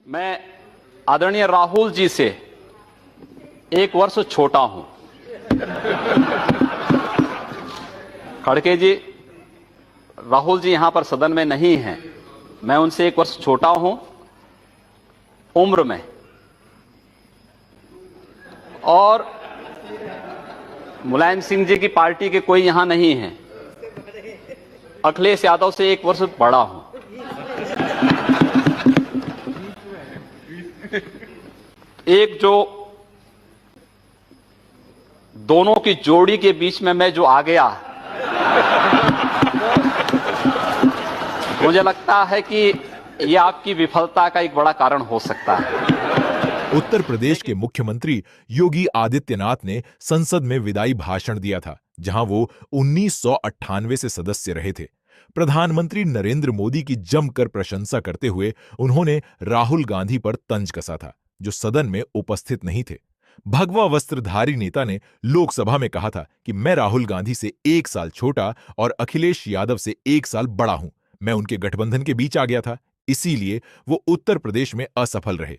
मैं आदरणीय राहुल जी से 1 वर्ष छोटा हूं। खड़गे जी, राहुल जी यहां पर सदन में नहीं हैं। मैं उनसे 1 वर्ष छोटा हूं उम्र में, और मुलायम सिंह जी की पार्टी के कोई यहां नहीं है। अखिलेश यादव से 1 वर्ष बड़ा हूं। एक जो दोनों की जोड़ी के बीच में मैं जो आ गया, मुझे लगता है कि यह आपकी विफलता का एक बड़ा कारण हो सकता है। उत्तर प्रदेश के मुख्यमंत्री योगी आदित्यनाथ ने संसद में विदाई भाषण दिया था, जहां वो 1998 से सदस्य रहे थे। प्रधानमंत्री नरेंद्र मोदी की जमकर प्रशंसा करते हुए उन्होंने राहुल गांधी पर तंज कसा था, जो सदन में उपस्थित नहीं थे। भगवा वस्त्रधारी नेता ने लोकसभा में कहा था कि मैं राहुल गांधी से 1 साल छोटा और अखिलेश यादव से 1 साल बड़ा हूं। मैं उनके गठबंधन के बीच आ गया था, इसीलिए वो उत्तर प्रदेश में असफल रहे।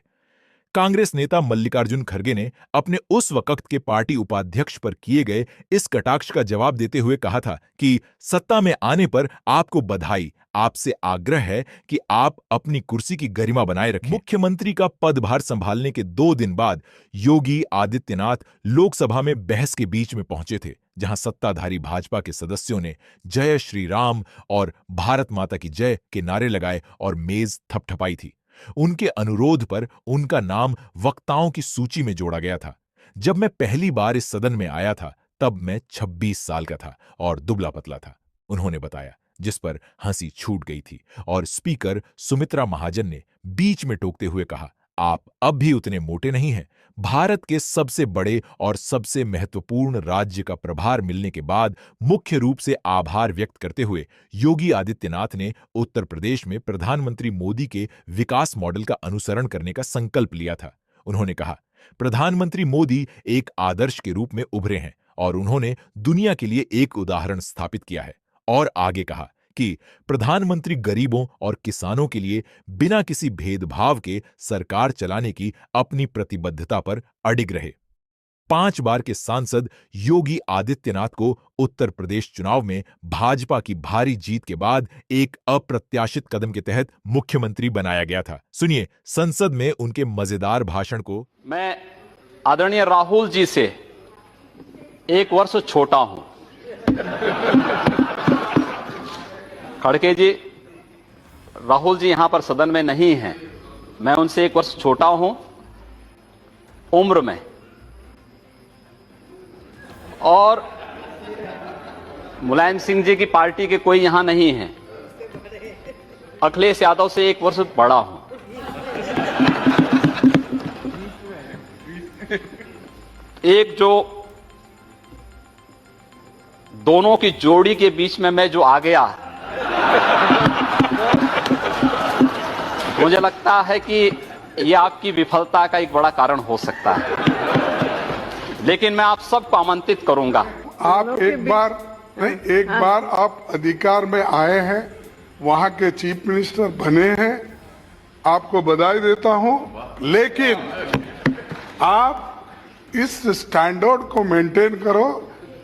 कांग्रेस नेता मल्लिकार्जुन खड़गे ने अपने उस वक्त के पार्टी उपाध्यक्ष पर किए गए इस कटाक्ष का जवाब देते हुए कहा था कि सत्ता में आने पर आपको बधाई, आपसे आग्रह है कि आप अपनी कुर्सी की गरिमा बनाए रखें। मुख्यमंत्री का पदभार संभालने के 2 दिन बाद योगी आदित्यनाथ लोकसभा में बहस के बीच में पहुंचे थे, जहां सत्ताधारी भाजपा के सदस्यों ने जय श्री राम और भारत माता की जय के नारे लगाए और मेज थपथपाई थी। उनके अनुरोध पर उनका नाम वक्ताओं की सूची में जोड़ा गया था। जब मैं पहली बार इस सदन में आया था, तब मैं 26 साल का था और दुबला पतला था, उन्होंने बताया, जिस पर हंसी छूट गई थी। और स्पीकर सुमित्रा महाजन ने बीच में टोकते हुए कहा, आप अब भी उतने मोटे नहीं हैं। भारत के सबसे बड़े और सबसे महत्वपूर्ण राज्य का प्रभार मिलने के बाद मुख्य रूप से आभार व्यक्त करते हुए योगी आदित्यनाथ ने उत्तर प्रदेश में प्रधानमंत्री मोदी के विकास मॉडल का अनुसरण करने का संकल्प लिया था। उन्होंने कहा, प्रधानमंत्री मोदी एक आदर्श के रूप में उभरे हैं और उन्होंने दुनिया के लिए एक उदाहरण स्थापित किया है। और आगे कहा कि प्रधानमंत्री गरीबों और किसानों के लिए बिना किसी भेदभाव के सरकार चलाने की अपनी प्रतिबद्धता पर अडिग रहे। 5 बार के सांसद योगी आदित्यनाथ को उत्तर प्रदेश चुनाव में भाजपा की भारी जीत के बाद एक अप्रत्याशित कदम के तहत मुख्यमंत्री बनाया गया था। सुनिए संसद में उनके मजेदार भाषण को। मैं आदरणीय राहुल जी से 1 वर्ष छोटा हूं। खड़गे जी, राहुल जी यहां पर सदन में नहीं हैं। मैं उनसे 1 वर्ष छोटा हूं उम्र में, और मुलायम सिंह जी की पार्टी के कोई यहां नहीं है। अखिलेश यादव से 1 वर्ष बड़ा हूं। एक जो दोनों की जोड़ी के बीच में मैं जो आ गया, मुझे लगता है कि यह आपकी विफलता का एक बड़ा कारण हो सकता है। लेकिन मैं आप सबको आमंत्रित करूंगा। आप एक बार आप अधिकार में आए हैं, वहां के चीफ मिनिस्टर बने हैं, आपको बधाई देता हूं। लेकिन आप इस स्टैंडर्ड को मेंटेन करो।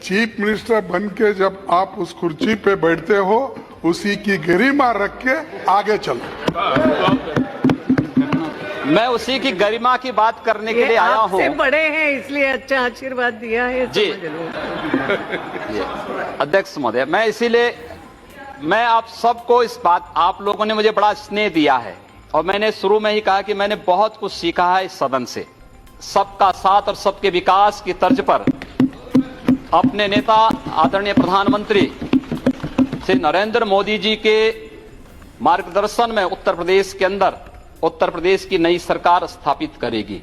चीफ मिनिस्टर बन के जब आप उस कुर्सी पे बैठते हो, उसी की गरिमा रख के आगे चलो। मैं उसी की गरिमा की बात करने के लिए आया हूं। आपसे बड़े हैं इसलिए अच्छा आशीर्वाद दिया है जी अध्यक्ष महोदय, मैं इसीलिए मैं आप सबको इस बात, आप लोगों ने मुझे बड़ा स्नेह दिया है और मैंने शुरू में ही कहा कि मैंने बहुत कुछ सीखा है इस सदन से। सबका साथ और सबके विकास की तर्ज पर अपने नेता आदरणीय प्रधानमंत्री श्री नरेंद्र मोदी जी के मार्गदर्शन में उत्तर प्रदेश के अंदर उत्तर प्रदेश की नई सरकार स्थापित करेगी।